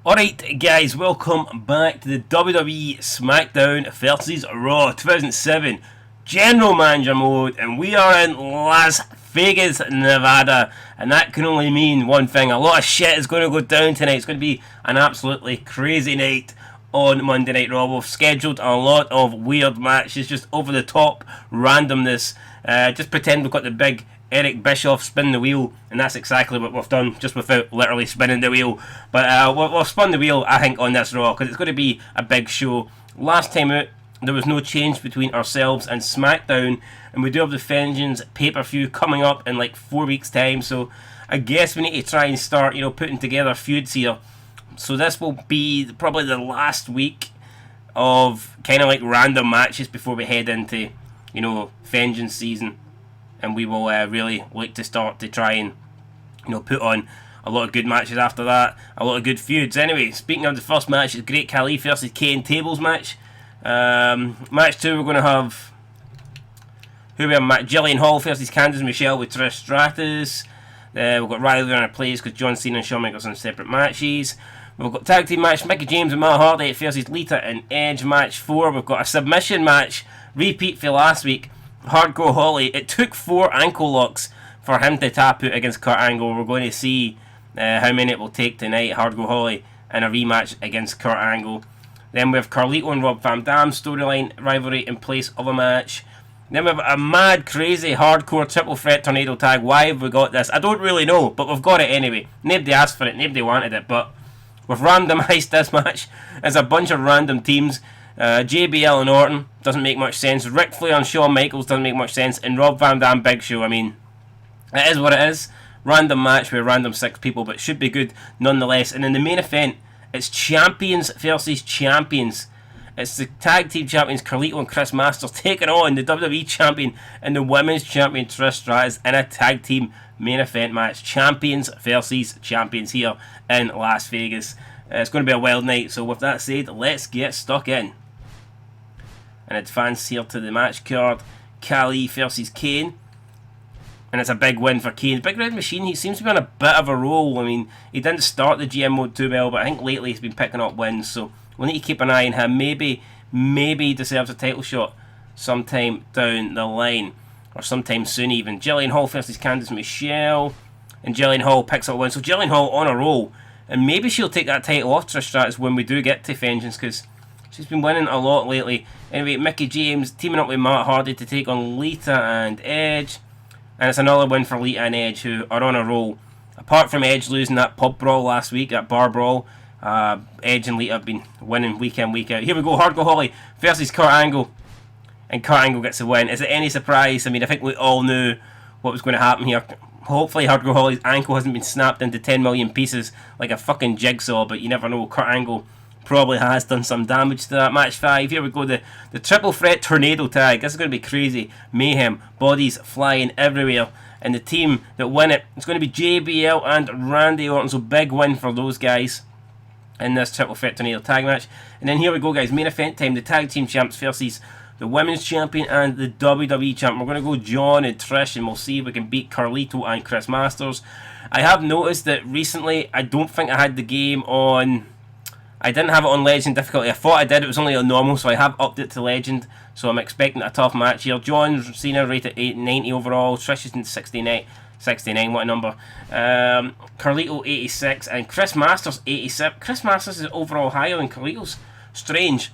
Alright guys, welcome back to the WWE Smackdown versus Raw 2007 General Manager mode, and we are in Las Vegas, Nevada, and that can only mean one thing: a lot of shit is going to go down tonight. It's going to be an absolutely crazy night on Monday Night Raw. We've scheduled a lot of weird matches, just over the top randomness. Just pretend we've got the big Eric Bischoff spin the wheel, and that's exactly what we've done, just without literally spinning the wheel. But we've spun the wheel, I think, on this Raw, because it's going to be a big show. Last time out, there was no change between ourselves and SmackDown, and we do have the Vengeance pay-per-view coming up in like 4 weeks' time, so I guess we need to try and start, putting together feuds here. So this will be probably the last week of kind of like random matches before we head into, Vengeance season. And we will really look to start to try and, put on a lot of good matches after that. A lot of good feuds. Anyway, speaking of the first match, it's Great Khali versus Kane tables match. Match 2, we're going to have... Who we have? Jillian Hall versus Candice Michelle with TRISH STRATUS. We've got Riley in our place because John Cena and Shawn Michaels in separate matches. We've got tag team match, Mickie James and Matt Hardy versus Lita and Edge. Match 4, we've got a submission match, repeat for last week. Hardcore Holly. It took 4 ankle locks for him to tap out against Kurt Angle. We're going to see how many it will take tonight. Hardcore Holly in a rematch against Kurt Angle. Then we have Carlito and Rob Van Dam storyline rivalry in place of a match. Then we have a mad, crazy, hardcore triple threat tornado tag. Why have we got this? I don't really know, but we've got it anyway. Nobody asked for it, nobody wanted it, but we've randomised this match as a bunch of random teams. JBL and Orton doesn't make much sense. Ric Flair and Shawn Michaels doesn't make much sense. And Rob Van Dam Big Show, I mean, it is what it is. Random match with random 6 people, but should be good nonetheless. And in the main event, it's champions versus champions. It's the tag team champions Carlito and Chris Masters taking on the WWE champion and the women's champion Trish Stratus in a tag team main event match. Champions versus champions here in Las Vegas. It's going to be a wild night. So with that said, let's get stuck in. And advance here to the match card. Khali versus Kane. And it's a big win for Kane. Big Red Machine, he seems to be on a bit of a roll. I mean, he didn't start the GM mode too well, but I think lately he's been picking up wins. So we'll need to keep an eye on him. Maybe he deserves a title shot sometime down the line. Or sometime soon even. Jillian Hall versus Candice Michelle. And Jillian Hall picks up a win. So Jillian Hall on a roll. And maybe she'll take that title off Trish Stratus when we do get to Vengeance, because she's been winning a lot lately. Anyway, Mickie James teaming up with Matt Hardy to take on Lita and Edge. And it's another win for Lita and Edge, who are on a roll. Apart from Edge losing that pub brawl last week, that bar brawl, Edge and Lita have been winning week in, week out. Here we go, Hardcore Holly versus Kurt Angle. And Kurt Angle gets the win. Is it any surprise? I mean, I think we all knew what was going to happen here. Hopefully Hardcore Holly's ankle hasn't been snapped into 10 million pieces like a fucking jigsaw, but you never know. Kurt Angle probably has done some damage to that. Match 5, here we go, the triple threat tornado tag. This is going to be crazy. Mayhem, bodies flying everywhere. And the team that win it, it's going to be JBL and Randy Orton, so big win for those guys in this triple threat tornado tag match. And then here we go, guys, main event time, the tag team champs versus the women's champion and the WWE champion. We're going to go John and Trish, and we'll see if we can beat Carlito and Chris Masters. I have noticed that recently, I don't think I had the game on... I didn't have it on Legend difficulty. I thought I did. It was only on normal, so I have upped it to Legend. So I'm expecting a tough match here. John Cena rated 890 overall. Trish is in 69. 69, what a number. Carlito 86 and Chris Masters 87. Chris Masters is overall higher than Carlito's. Strange.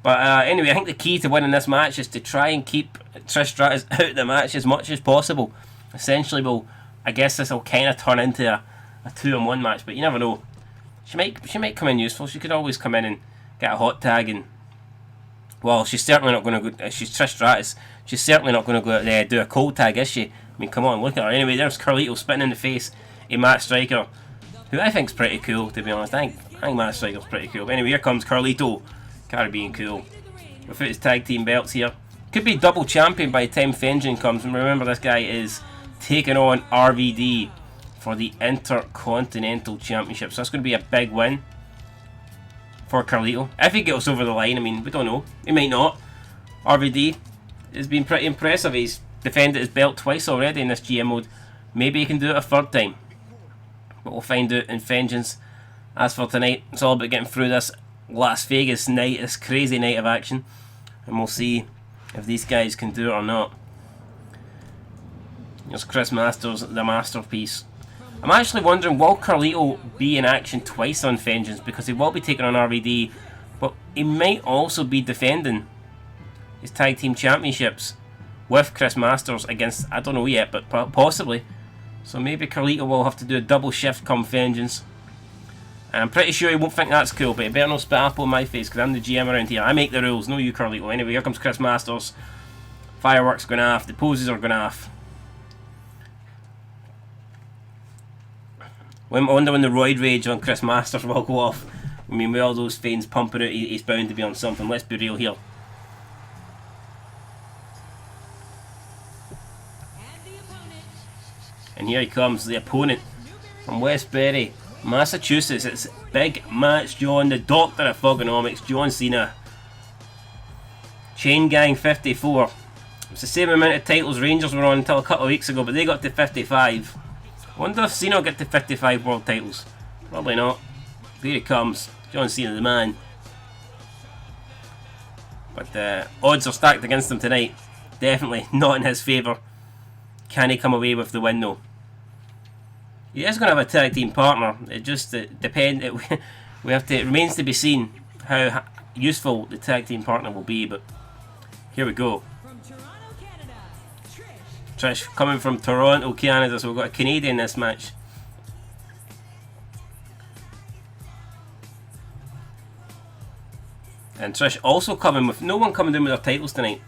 But anyway, I think the key to winning this match is to try and keep Trish Stratus out of the match as much as possible. Essentially, I guess this will kind of turn into a 2-on-1 match, but you never know. She might come in useful. She could always come in and get a hot tag, and well, she's certainly not going to go. She's Trish Stratus. She's certainly not going to go out there do a cold tag, is she? I mean, come on, look at her. Anyway, there's Carlito spitting in the face a Matt Striker, who I think's pretty cool, to be honest. I think Matt Striker's pretty cool. But anyway, here comes Carlito, Caribbean cool, without his tag team belts here. Could be double champion by the time Vengeance comes. And remember, this guy is taking on RVD for the Intercontinental Championship. So that's going to be a big win for Carlito. If he gets over the line, I mean, we don't know. He might not. RVD has been pretty impressive. He's defended his belt twice already in this GM mode. Maybe he can do it a third time. But we'll find out in Vengeance. As for tonight, it's all about getting through this Las Vegas night, this crazy night of action, and we'll see if these guys can do it or not. There's Chris Masters, the masterpiece. I'm actually wondering, will Carlito be in action twice on Vengeance, because he will be taking on RVD, but he might also be defending his tag team championships with Chris Masters against, I don't know yet, but possibly. So maybe Carlito will have to do a double shift come Vengeance. And I'm pretty sure he won't think that's cool, but he better not spit apple in my face, because I'm the GM around here. I make the rules, no you Carlito. Anyway, here comes Chris Masters. Fireworks going off, the poses are going off. I wonder when the roid rage on Chris Masters will go off. I mean, with all those veins pumping out, he's bound to be on something. Let's be real here. And here he comes, the opponent from Westbury, Massachusetts. It's Big Match John, the Doctor of Thugonomics, John Cena. Chain Gang 54. It's the same amount of titles Rangers were on until a couple of weeks ago, but they got to 55. Wonder if Cena will get to 55 world titles. Probably not. Here he comes, John Cena, the man. But odds are stacked against him tonight. Definitely not in his favour. Can he come away with the win though? He is going to have a tag team partner. It just depends. We have to. It remains to be seen how useful the tag team partner will be. But here we go. Trish coming from Toronto, Canada, so we've got a Canadian in this match. And Trish also coming with no one coming down with their titles tonight.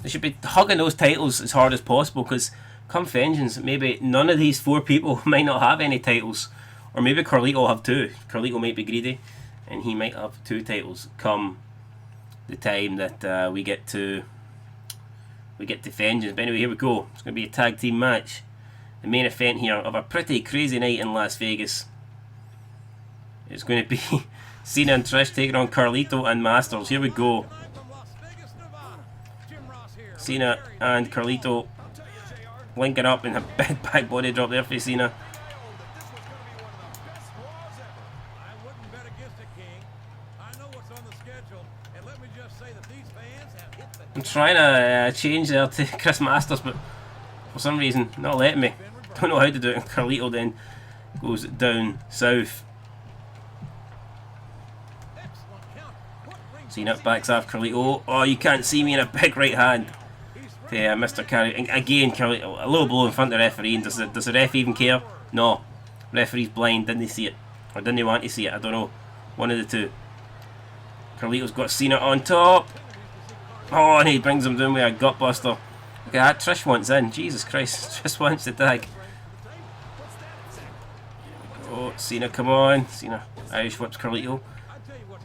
They should be hugging those titles as hard as possible, because come Vengeance, maybe none of these four people might not have any titles. Or maybe Carlito will have two. Carlito might be greedy and he might have two titles come the time that we get to Vengeance. But anyway, here we go. It's going to be a tag team match. The main event here of a pretty crazy night in Las Vegas. It's going to be Cena and Trish taking on Carlito and Masters. Here we go. Cena and Carlito linking up in a big back body drop there for Cena. I'm trying to change there to Chris Masters, but for some reason not letting me. Don't know how to do it. And Carlito then goes down south. Cena backs off Carlito. Oh, you can't see me in a big right hand to Mr. Carry. And again, Carlito, a low blow in front of the referee. And does the ref even care? No. Referee's blind. Didn't he see it? Or didn't he want to see it? I don't know. One of the two. Carlito's got Cena on top. Oh, and he brings him down with a gutbuster. Look at that. Trish wants in. Jesus Christ. Trish wants the tag. Oh, Cena, come on. Cena Irish whips Carlito.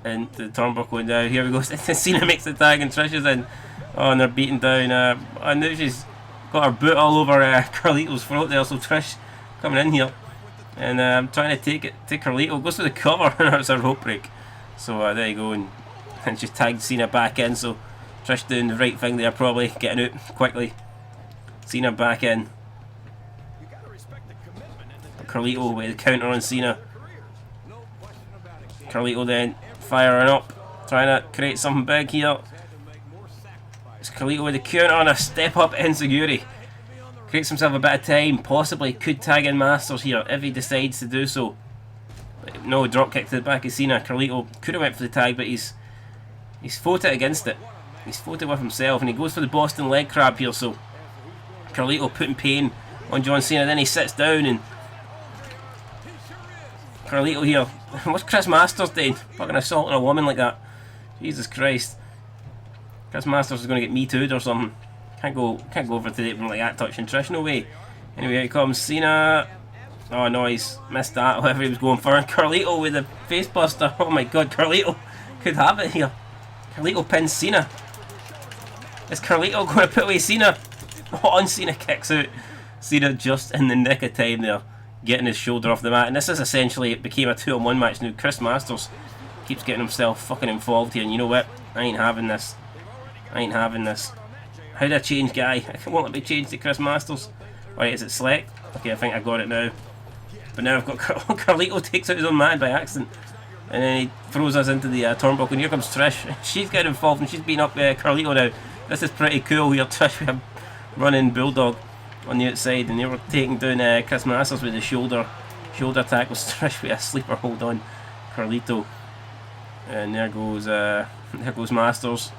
And the turnbuckle now. Here we go. Cena makes the tag and Trish is in. Oh, and they're beating down. And now she's got her boot all over Carlito's throat there. So Trish coming in here. And I'm trying to take it to Carlito. Goes for the cover. And it's a rope break. So there you go. And she's tagged Cena back in. So Trish doing the right thing there, probably getting out quickly. Cena back in. Carlito with the counter on Cena. Carlito then firing up, trying to create something big here. It's Carlito with the counter on a step up enziguri. Creates himself a bit of time, possibly could tag in Masters here if he decides to do so. But no, drop kick to the back of Cena. Carlito could have went for the tag, but he's fought it against it. He's fought it with himself, and he goes for the Boston leg crab here. So Carlito putting pain on John Cena. Then he sits down, and Carlito here. What's Chris Masters doing? Fucking assaulting a woman like that. Jesus Christ. Chris Masters is going to get me too'd or something. Can't go over to the apron like that, touching Trish. No way. Anyway, here comes Cena. Oh no, he's missed that. Whatever he was going for. And Carlito with the face buster. Oh my god, Carlito could have it here. Carlito pins Cena. Is Carlito going to put away Cena? Oh, and Cena kicks out. Cena just in the nick of time there, getting his shoulder off the mat. And this is essentially, it became a 2-on-1 match now. Chris Masters keeps getting himself fucking involved here. And you know what? I ain't having this. I ain't having this. How do I change guy? I won't let me change to Chris Masters. Alright, is it select? Okay, I think I got it now. But now I've got Carlito takes out his own man by accident. And then he throws us into the turnbuckle. And here comes Trish. She's getting involved and she's beating up Carlito now. This is pretty cool here. Trish with a running bulldog on the outside. And they were taking down Chris Masters with the shoulder tackles. Trish with a sleeper hold on Carlito. And there goes Masters.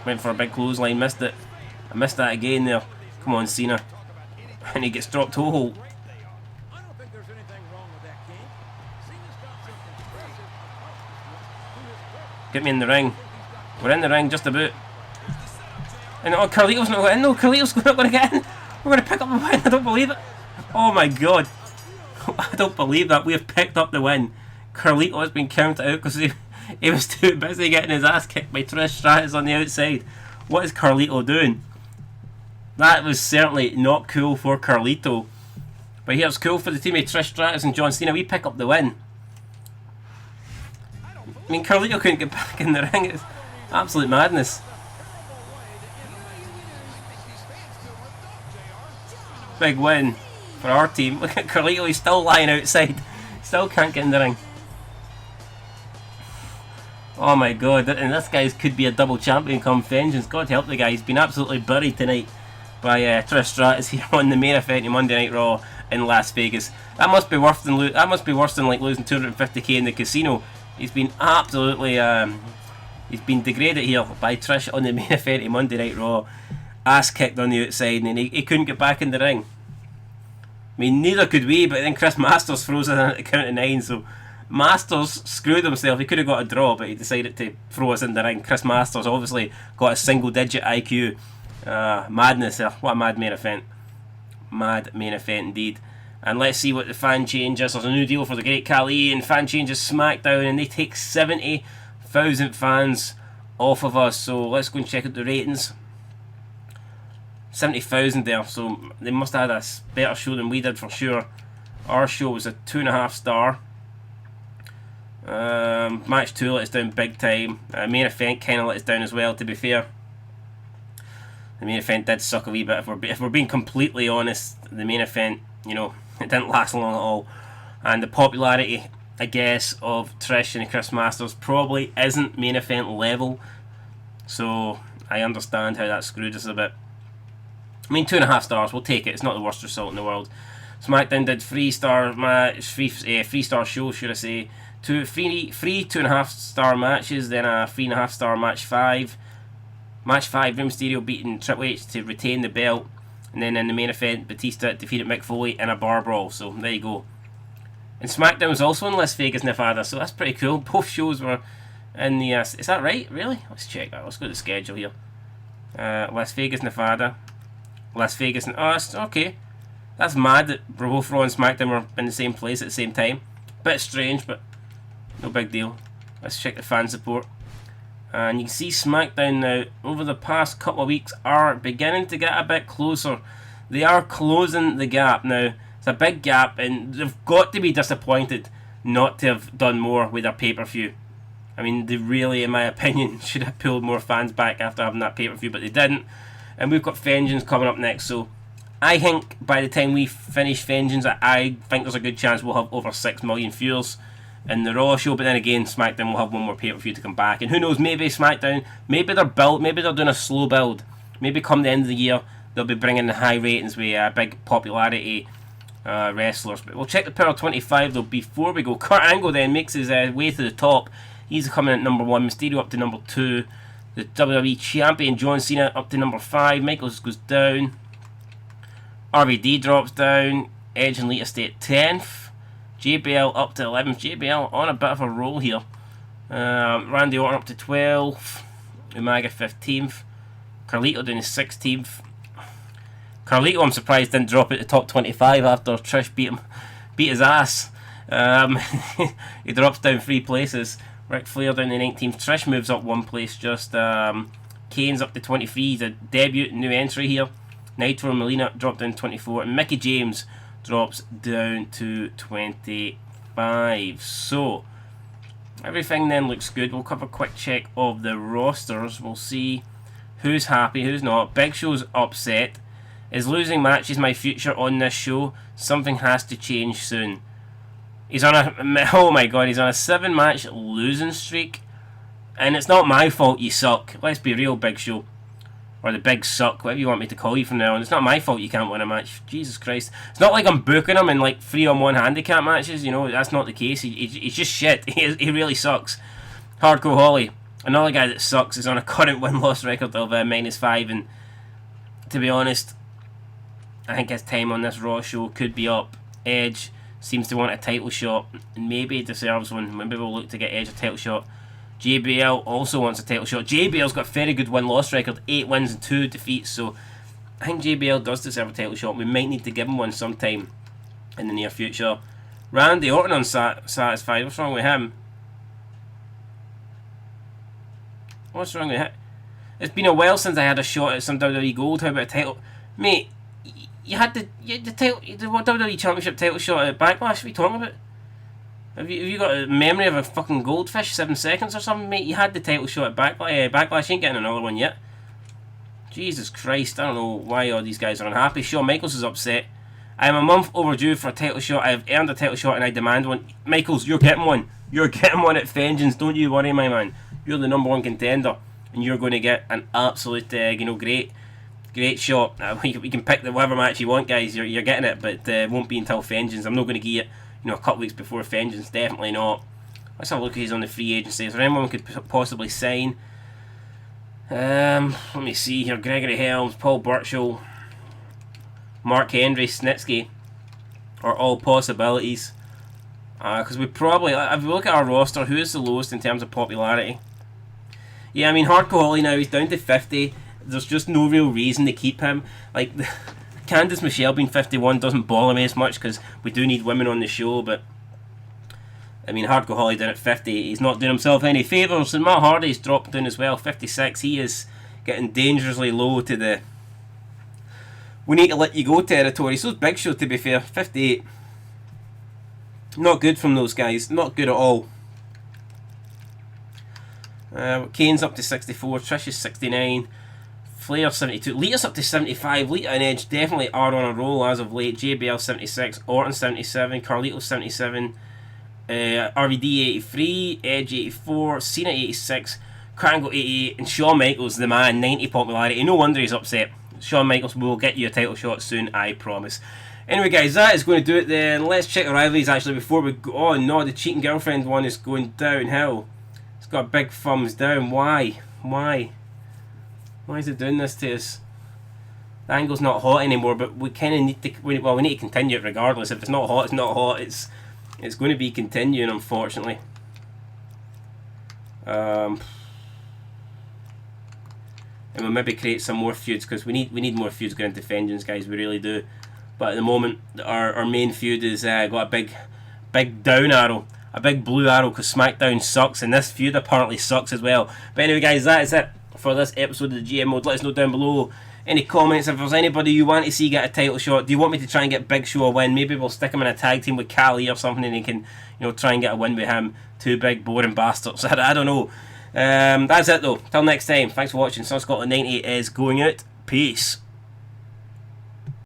Went for a big clothesline, missed it. I missed that again there. Come on, Cena. And he gets dropped toe. Get me in the ring. We're in the ring just about. And oh, Carlito's not going in. No, Carlito's not going to get in. We're going to pick up the win. I don't believe it. Oh my god. I don't believe that. We have picked up the win. Carlito has been counted out because he was too busy getting his ass kicked by Trish Stratus on the outside. What is Carlito doing? That was certainly not cool for Carlito. But here's cool for the team of Trish Stratus and John Cena. We pick up the win. I mean, Carlito couldn't get back in the ring. It's absolute madness. Big win for our team. Look at Carlito, he's still lying outside. Still can't get in the ring. Oh my god, and this guy could be a double champion come Vengeance. God help the guy, he's been absolutely buried tonight by Trish Stratus here on the main event of Monday Night Raw in Las Vegas. That must be worse than like losing 250k in the casino. He's been absolutely he's been degraded here by Trish on the main event of Monday Night Raw. Ass kicked on the outside, and he couldn't get back in the ring. I mean, neither could we, but then Chris Masters throws us in at the count of 9, so Masters screwed himself. He could have got a draw, but he decided to throw us in the ring. Chris Masters obviously got a single digit IQ. Madness there. What a mad main event. Mad main event indeed. And let's see what the fan changes. There's a new deal for the Great Khali, and fan changes SmackDown, and they take 70,000 fans off of us. So let's go and check out the ratings. 70,000 there, so they must have had a better show than we did for sure. Our show was a 2.5 star. Match 2 let us down big time. Main event kind of let us down as well, to be fair. The main event did suck a wee bit. If we're being completely honest, the main event, you know, it didn't last long at all. And the popularity, I guess, of Trish and Chris Masters probably isn't main event level. So I understand how that screwed us a bit. I mean, 2.5 stars, we'll take it. It's not the worst result in the world. SmackDown did 3-star match, 3-star show, should I say. Three 2.5 star matches, then a 3.5 star match 5. Match 5, Rey Mysterio beating Triple H to retain the belt. And then in the main event, Batista defeated Mick Foley in a bar brawl. So there you go. And SmackDown was also in Las Vegas, Nevada, so that's pretty cool. Both shows were in the... is that right? Really? Let's check that. Let's go to the schedule here. Las Vegas, Nevada. Las Vegas, and oh, that's okay. That's mad that both Raw and SmackDown were in the same place at the same time. Bit strange, but no big deal. Let's check the fan support. And you can see SmackDown now, over the past couple of weeks, are beginning to get a bit closer. They are closing the gap now. It's a big gap, and they've got to be disappointed not to have done more with their pay-per-view. I mean, they really, in my opinion, should have pulled more fans back after having that pay-per-view, but they didn't. And we've got Vengeance coming up next, so I think by the time we finish Vengeance, I think there's a good chance we'll have over 6 million viewers in the Raw show. But then again, SmackDown will have one more pay-per-view to come back, and who knows, maybe SmackDown, maybe they're doing a slow build. Maybe come the end of the year they'll be bringing the high ratings with big popularity wrestlers. But we'll check the Power 25 though before we go. Kurt Angle then makes his way to the top. He's coming in at number 1. Mysterio up to number 2. The WWE Champion John Cena up to number 5. Michaels goes down. RVD drops down. Edge and Lita stay at 10th. JBL up to 11th. JBL on a bit of a roll here. Randy Orton up to 12th. Umaga 15th. Carlito down to 16th. Carlito, I'm surprised, didn't drop at the top 25 after Trish beat his ass. He drops down 3 places. Ric Flair down to 19th. Trish moves up 1 place just. Kane's up to 23. He's a debut, new entry here. Nitro and Melina dropped down to 24. And Mickey James drops down to 25. So, everything then looks good. We'll have a quick check of the rosters. We'll see who's happy, who's not. Big Show's upset. Is losing matches my future on this show? Something has to change soon. He's on a... Oh my god, he's on a 7-match losing streak. And it's not my fault you suck. Let's be real, Big Show. Or the Big Suck, whatever you want me to call you from now on. It's not my fault you can't win a match. Jesus Christ. It's not like I'm booking him in like 3-on-1 handicap matches. You know, that's not the case. He's just shit. He really sucks. Hardcore Holly. Another guy that sucks is on a current win-loss record of -5. And to be honest, I think his time on this Raw show could be up. Edge seems to want a title shot, and maybe he deserves one. Maybe we'll look to get Edge a title shot. JBL also wants a title shot. JBL's got a very good win-loss record, 8 wins and 2 defeats, so I think JBL does deserve a title shot. We might need to give him one sometime in the near future. Randy Orton unsatisfied. What's wrong with him? What's wrong with him? It's been a while since I had a shot at some WWE Gold. How about a title? Mate, you had the WWE Championship title shot at Backlash. What are you talking about? Have you got a memory of a fucking goldfish? 7 seconds or something, mate? You had the title shot at Backlash. Backlash ain't getting another one yet. Jesus Christ, I don't know why all these guys are unhappy. Shawn Michaels is upset. I am a month overdue for a title shot. I have earned a title shot and I demand one. Michaels, you're getting one. You're getting one at Vengeance. Don't you worry, my man. You're the #1 contender. And you're going to get an absolute, great shot. We can pick whatever match you want, guys. You're getting it, but it won't be until Vengeance. I'm not going to give it, a couple weeks before Vengeance. Definitely not. Let's have a look who's on the free agency. Is there anyone we could possibly sign? Let me see here. Gregory Helms, Paul Burchill, Mark Henry, Snitsky are all possibilities. Because we probably, if we look at our roster, who is the lowest in terms of popularity? Yeah, I mean, Hardcore Holly now, he's down to 50. There's just no real reason to keep him. Like, Candice Michelle being 51 doesn't bother me as much because we do need women on the show, but I mean, Hardcore Holly down at 50, he's not doing himself any favours, and Matt Hardy's dropped down as well, 56. He is getting dangerously low to the we need to let you go territory. So Big Show, to be fair, 58. Not good from those guys, not good at all. Kane's up to 64, Trish is 69, Flair 72, Lita's up to 75. Lita and Edge definitely are on a roll as of late. JBL 76, Orton 77, Carlito 77, RVD 83, Edge 84, Cena 86, Krangle 88, and Shawn Michaels, the man, 90 popularity. No wonder he's upset. Shawn Michaels will get you a title shot soon, I promise. Anyway, guys, that is going to do it then. Let's check the rivalries actually before we go. Oh no, the cheating girlfriend one is going downhill. It's got a big thumbs down. Why? Why is it doing this to us? The angle's not hot anymore, but we kind of need to. Well, we need to continue it regardless. If it's not hot, it's not hot. It's going to be continuing, unfortunately. And we'll maybe create some more feuds because we need more feuds going into Vengeance, guys. We really do. But at the moment, our main feud is got a big down arrow. A big blue arrow because SmackDown sucks and this feud apparently sucks as well. But anyway, guys, that is it for this episode of the GM Mode. Let us know down below any comments. If there's anybody you want to see get a title shot, do you want me to try and get Big Show a win? Maybe we'll stick him in a tag team with Cali or something and he can, try and get a win with him. Two big boring bastards. I don't know. That's it though. Till next time, thanks for watching. Sun Scotland 98 is going out. Peace.